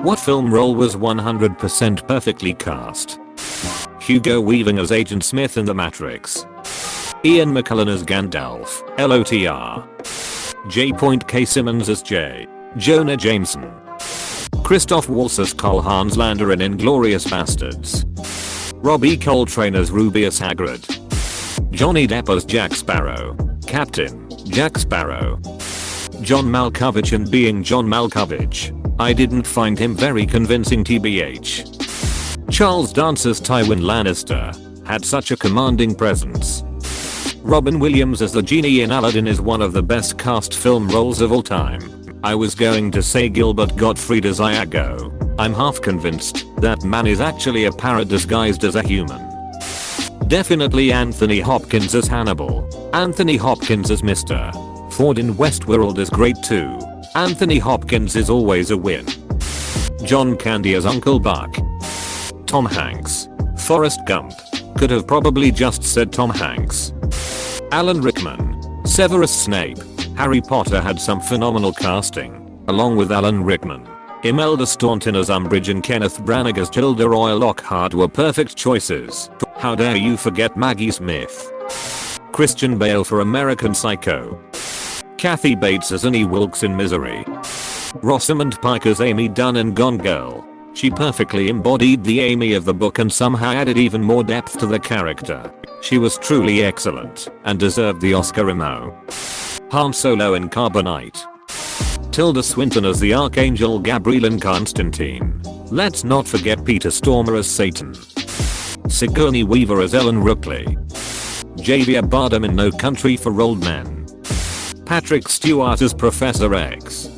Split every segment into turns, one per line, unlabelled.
What film role was 100% perfectly cast? Hugo Weaving as Agent Smith in The Matrix. Ian McKellen as Gandalf, LOTR. J. K. Simmons as J. Jonah Jameson. Christoph Waltz as Karl Hans Lander in Inglourious Bastards. Robbie Coltrane as Rubeus Hagrid. Johnny Depp as Jack Sparrow, Captain Jack Sparrow. John Malkovich in Being John Malkovich. I didn't find him very convincing tbh. Charles Dance as Tywin Lannister, had such a commanding presence. Robin Williams as the genie in Aladdin is one of the best cast film roles of all time. I was going to say Gilbert Gottfried as Iago. I'm half convinced that man is actually a parrot disguised as a human. Definitely Anthony Hopkins as Hannibal. Anthony Hopkins as Mr. Ford in Westworld is great too. Anthony Hopkins is always a win. John Candy as Uncle Buck. Tom Hanks. Forrest Gump. Could have probably just said Tom Hanks. Alan Rickman. Severus Snape. Harry Potter had some phenomenal casting, along with Alan Rickman. Imelda Staunton as Umbridge and Kenneth Branagh as Gilderoy Lockhart were perfect choices. How dare you forget Maggie Smith. Christian Bale for American Psycho. Kathy Bates as Annie Wilkes in Misery. Rosamund Pike as Amy Dunn in Gone Girl. She perfectly embodied the Amy of the book and somehow added even more depth to the character. She was truly excellent and deserved the Oscar Remo. Han Solo in Carbonite. Tilda Swinton as the Archangel Gabriel in Constantine. Let's not forget Peter Stormare as Satan. Sigourney Weaver as Ellen Ripley. Javier Bardem in No Country for Old Men. Patrick Stewart as Professor X.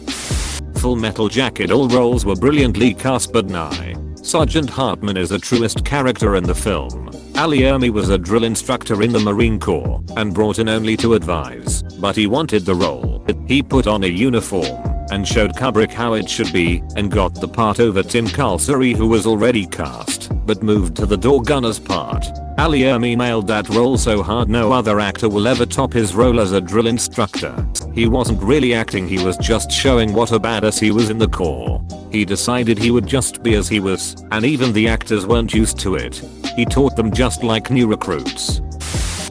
Full Metal Jacket. All roles were brilliantly cast but Nye. Sergeant Hartman is the truest character in the film. Ali Ermey was a drill instructor in the Marine Corps and brought in only to advise, but he wanted the role. He put on a uniform and showed Kubrick how it should be and got the part over Tim Kalsari, who was already cast but moved to the door gunner's part. Ali Ermey nailed that role so hard no other actor will ever top his role as a drill instructor. He wasn't really acting, he was just showing what a badass he was in the Corps. He decided he would just be as he was, and even the actors weren't used to it. He taught them just like new recruits.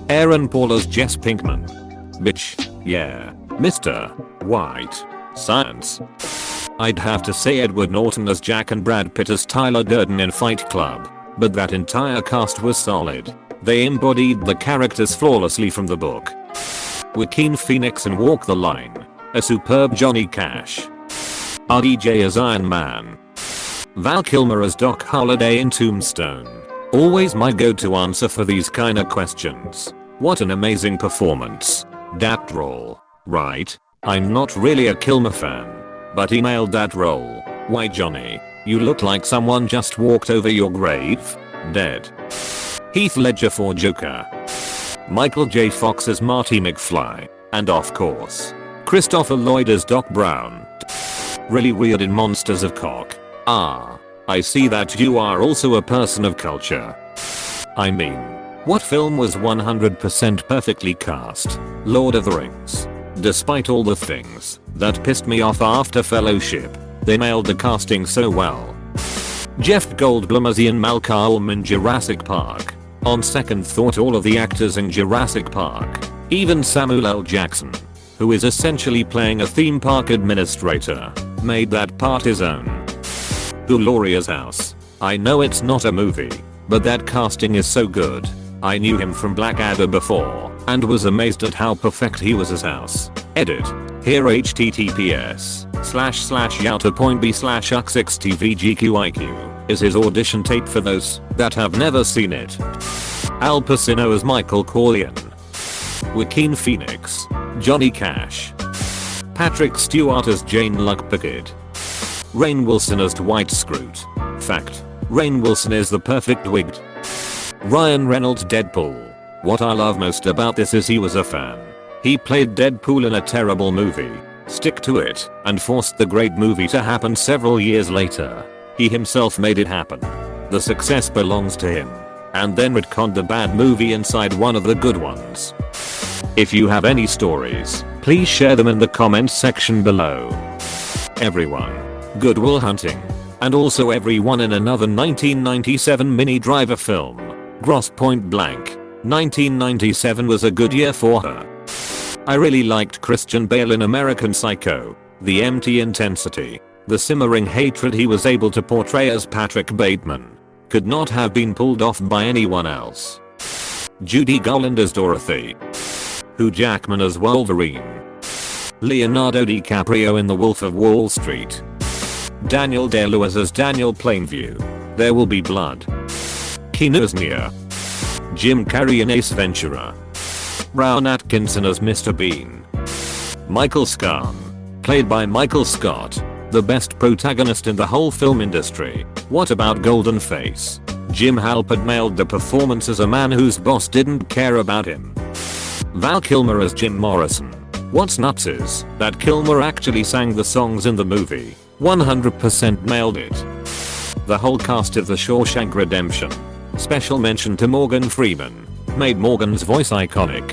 Aaron Paul as Jess Pinkman. Bitch, yeah. Mr. White. Science. I'd have to say Edward Norton as Jack and Brad Pitt as Tyler Durden in Fight Club. But that entire cast was solid. They embodied the characters flawlessly from the book. Joaquin Phoenix in Walk the Line. A superb Johnny Cash. RDJ as Iron Man. Val Kilmer as Doc Holliday in Tombstone. Always my go-to answer for these kinda questions. What an amazing performance. That role, right? I'm not really a Kilmer fan, but he nailed that role. Why Johnny? You look like someone just walked over your grave. Dead. Heath Ledger for Joker. Michael J. Fox as Marty McFly. And of course, Christopher Lloyd as Doc Brown. Really weird in Monsters of Cock. Ah. I see that you are also a person of culture. I mean, what film was 100% perfectly cast? Lord of the Rings. Despite all the things that pissed me off after Fellowship, they nailed the casting so well. Jeff Goldblum as Ian Malcolm in Jurassic Park. On second thought, all of the actors in Jurassic Park, even Samuel L. Jackson, who is essentially playing a theme park administrator, made that part his own. Gloria's House. I know it's not a movie, but that casting is so good. I knew him from Blackadder before and was amazed at how perfect he was as House. Edit. Here https://yauta.b/ux6tvgqiq is his audition tape for those that have never seen it. Al Pacino as Michael Corleone. Joaquin Phoenix. Johnny Cash. Patrick Stewart as Jane Luck-Pickard. Rainn Wilson as Dwight Schrute. Fact. Rainn Wilson is the perfect wigged. Ryan Reynolds Deadpool. What I love most about this is he was a fan. He played Deadpool in a terrible movie, stick to it, and forced the great movie to happen several years later. He himself made it happen. The success belongs to him. And then retconned the bad movie inside one of the good ones. If you have any stories, please share them in the comments section below. Everyone. Good Will Hunting. And also everyone in another 1997 Minnie Driver film. Gross Point Blank. 1997 was a good year for her. I really liked Christian Bale in American Psycho. The empty intensity, the simmering hatred he was able to portray as Patrick Bateman could not have been pulled off by anyone else. Judy Garland as Dorothy. Hugh Jackman as Wolverine. Leonardo DiCaprio in The Wolf of Wall Street. Daniel Day-Lewis as Daniel Plainview. There Will Be Blood. Keanu as Neo. Jim Carrey in Ace Ventura. Rowan Atkinson as Mr. Bean. Michael Scarn, played by Michael Scott, the best protagonist in the whole film industry. What about Golden Face? Jim Halpert nailed the performance as a man whose boss didn't care about him. Val Kilmer as Jim Morrison. What's nuts is that Kilmer actually sang the songs in the movie. 100% nailed it. The whole cast of The Shawshank Redemption. Special mention to Morgan Freeman. Made Morgan's voice iconic.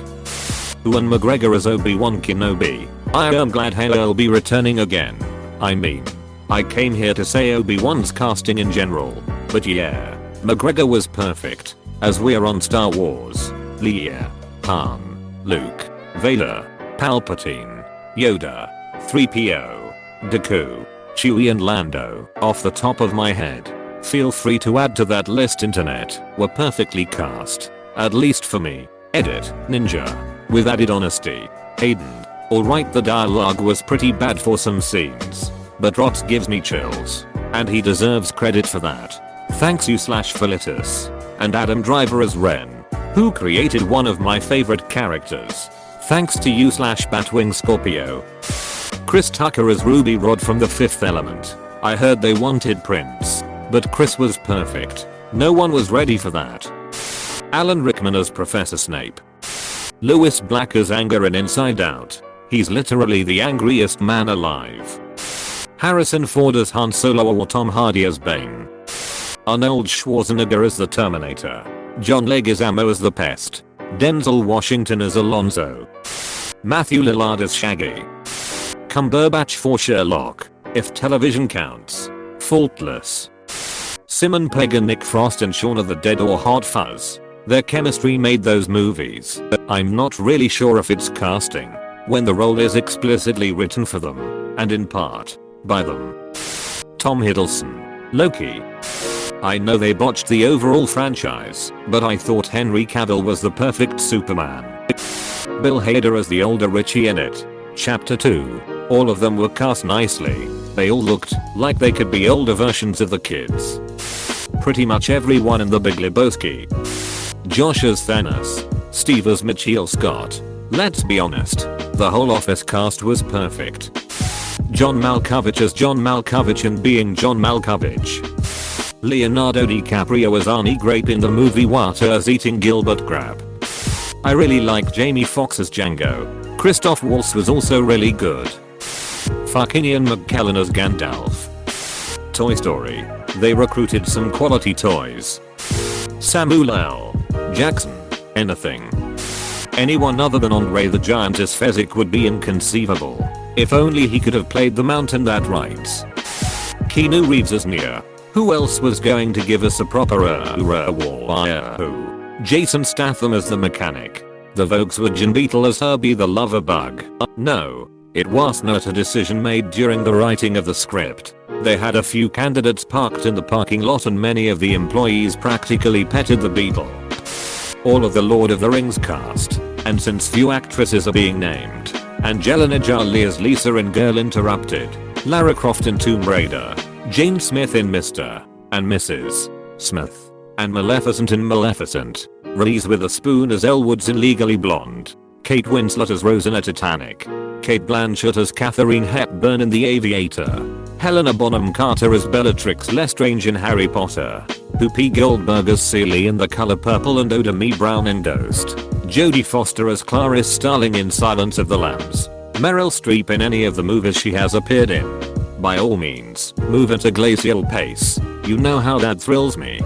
Ewan McGregor as Obi-Wan Kenobi. I am glad he'll be returning again. I mean, I came here to say Obi-Wan's casting in general, but yeah, McGregor was perfect. As we're on Star Wars. Leia, Han, Luke, Vader, Palpatine, Yoda, 3PO, Dooku, Chewie and Lando. Off the top of my head. Feel free to add to that list, internet. Were perfectly cast. At least for me. Edit, Ninja. With added honesty. Hayden. Alright, the dialogue was pretty bad for some scenes. But Rox gives me chills. And he deserves credit for that. Thanks you /Philitus. And Adam Driver as Ren. Who created one of my favorite characters. Thanks to you /Batwing Scorpio. Chris Tucker as Ruby Rod from The Fifth Element. I heard they wanted Prince. But Chris was perfect. No one was ready for that. Alan Rickman as Professor Snape. Lewis Black as Anger in Inside Out. He's literally the angriest man alive. Harrison Ford as Han Solo or Tom Hardy as Bane. Arnold Schwarzenegger as the Terminator. John Leguizamo as the Pest. Denzel Washington as Alonzo. Matthew Lillard as Shaggy. Cumberbatch for Sherlock, if television counts. Faultless. Simon Pegg and Nick Frost in Shaun of the Dead or Hot Fuzz. Their chemistry made those movies. I'm not really sure if it's casting, when the role is explicitly written for them, and in part, by them. Tom Hiddleston. Loki. I know they botched the overall franchise, but I thought Henry Cavill was the perfect Superman. Bill Hader as the older Richie in it. Chapter 2. All of them were cast nicely. They all looked like they could be older versions of the kids. Pretty much everyone in The Big Lebowski. Josh as Thanos. Steve as Mitchell Scott. Let's be honest, the whole Office cast was perfect. John Malkovich as John Malkovich and being John Malkovich. Leonardo DiCaprio as Arnie Grape in the movie Water as eating Gilbert Grape. I really like Jamie Foxx as Django. Christoph Waltz was also really good. Fucking Ian McKellen as Gandalf. Toy Story. They recruited some quality toys. Samuel L. Jackson. Anything. Anyone other than Andre the Giant as Fezzik would be inconceivable. If only he could have played the mountain that rides. Keanu Reeves as Neo. Who else was going to give us a proper Jason Statham as the mechanic. The Volkswagen Beetle as Herbie the lover bug. No, it was not a decision made during the writing of the script. They had a few candidates parked in the parking lot and many of the employees practically petted the Beetle. All of the Lord of the Rings cast, and since few actresses are being named, Angelina Jolie as Lisa in Girl Interrupted, Lara Croft in Tomb Raider, Jane Smith in Mr. and Mrs. Smith, and Maleficent in Maleficent, Reese Witherspoon as Elle Woods in Legally Blonde, Kate Winslet as Rose in a Titanic, Kate Blanchett as Katharine Hepburn in The Aviator, Helena Bonham Carter as Bellatrix Lestrange in Harry Potter, Whoopi Goldberg as Celie in The Color Purple and Oda Mae Brown in Ghost, Jodie Foster as Clarice Starling in Silence of the Lambs, Meryl Streep in any of the movies she has appeared in. By all means, move at a glacial pace. You know how that thrills me.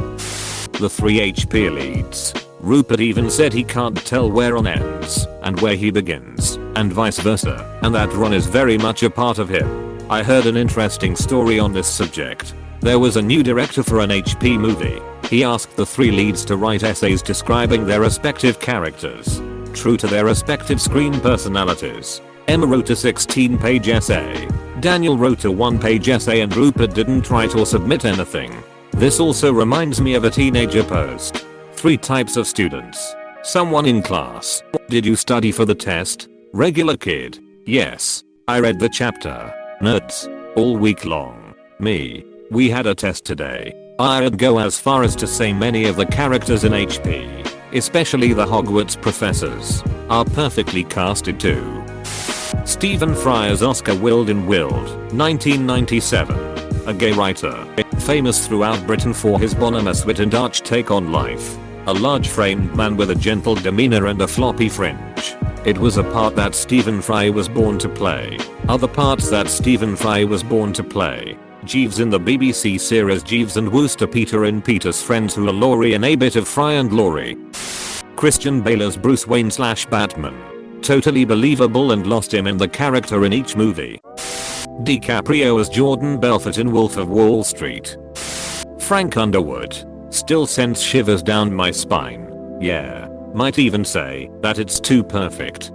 The 3 HP leads. Rupert even said he can't tell where Ron ends and where he begins, and vice versa, and that Ron is very much a part of him. I heard an interesting story on this subject. There was a new director for an HP movie. He asked the 3 leads to write essays describing their respective characters, true to their respective screen personalities. Emma wrote a 16-page essay. Daniel wrote a 1-page essay and Rupert didn't write or submit anything. This also reminds me of a teenager post. 3 types of students. Someone in class. Did you study for the test? Regular kid. Yes. I read the chapter. Nerds. All week long. Me. We had a test today. I'd go as far as to say many of the characters in HP, especially the Hogwarts professors, are perfectly casted too. Stephen Fry as Oscar Wilde in Wilde, 1997. A gay writer, famous throughout Britain for his bonhomous wit and arch take on life. A large-framed man with a gentle demeanor and a floppy fringe. It was a part that Stephen Fry was born to play. Other parts that Stephen Fry was born to play. Jeeves in the BBC series Jeeves and Wooster, Peter in Peter's Friends Who Are Laurie, and a bit of Fry and Laurie. Christian Bale as Bruce Wayne / Batman. Totally believable and lost him in the character in each movie. DiCaprio as Jordan Belfort in Wolf of Wall Street. Frank Underwood. Still sends shivers down my spine. Yeah. Might even say that it's too perfect.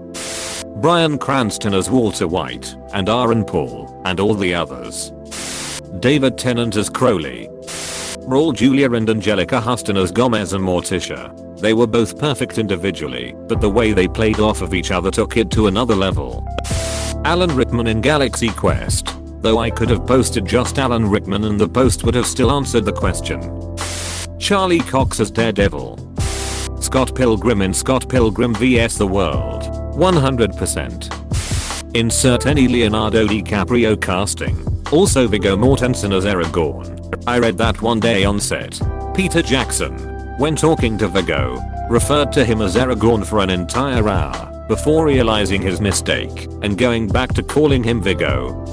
Bryan Cranston as Walter White, and Aaron Paul, and all the others. David Tennant as Crowley. Raul Julia and Angelica Huston as Gomez and Morticia. They were both perfect individually, but the way they played off of each other took it to another level. Alan Rickman in Galaxy Quest. Though I could have posted just Alan Rickman and the post would have still answered the question. Charlie Cox as Daredevil. Scott Pilgrim in Scott Pilgrim vs. the World. 100%. Insert any Leonardo DiCaprio casting. Also Viggo Mortensen as Aragorn. I read that one day on set. Peter Jackson, when talking to Viggo, referred to him as Aragorn for an entire hour before realizing his mistake and going back to calling him Viggo.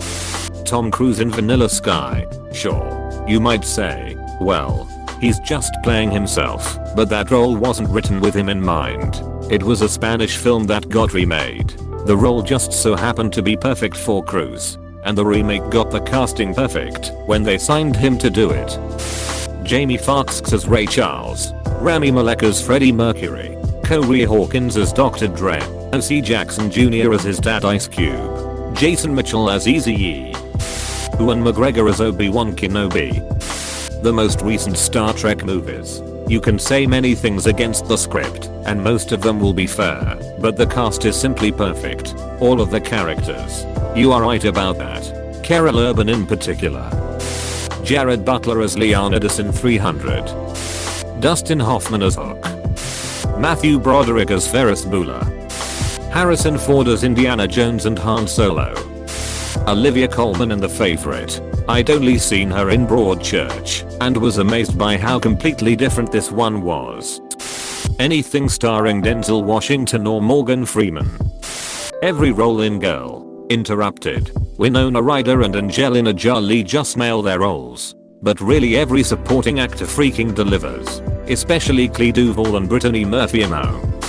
Tom Cruise in Vanilla Sky. Sure, you might say, well, he's just playing himself, but that role wasn't written with him in mind. It was a Spanish film that got remade. The role just so happened to be perfect for Cruise, and the remake got the casting perfect when they signed him to do it. Jamie Foxx as Ray Charles, Rami Malek as Freddie Mercury, Corey Hawkins as Dr. Dre, O.C. Jackson Jr. as his dad Ice Cube, Jason Mitchell as Eazy-E, Ewan McGregor as Obi-Wan Kenobi. The most recent Star Trek movies. You can say many things against the script, and most of them will be fair, but the cast is simply perfect. All of the characters. You are right about that. Carol Urban in particular. Jared Butler as Leonidas in 300. Dustin Hoffman as Hook. Matthew Broderick as Ferris Bueller. Harrison Ford as Indiana Jones and Han Solo. Olivia Colman in The Favorite. I'd only seen her in Broadchurch and was amazed by how completely different this one was. Anything starring Denzel Washington or Morgan Freeman. Every role in Girl, Interrupted, Winona Ryder and Angelina Jolie just nail their roles. But really every supporting actor freaking delivers. Especially Clea Duvall and Brittany Murphy-Amo.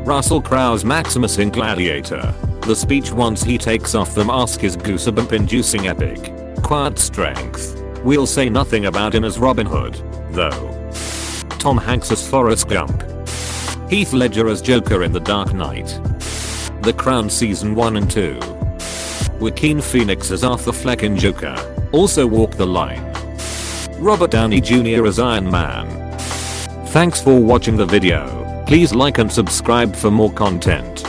Russell Crowe's Maximus in Gladiator. The speech once he takes off the mask is goosebump inducing epic. Quiet strength. We'll say nothing about him as Robin Hood, though. Tom Hanks as Forrest Gump. Heath Ledger as Joker in The Dark Knight. The Crown Season 1 and 2. Joaquin Phoenix as Arthur Fleck in Joker. Also Walk the Line. Robert Downey Jr. as Iron Man. Thanks for watching the video. Please like and subscribe for more content.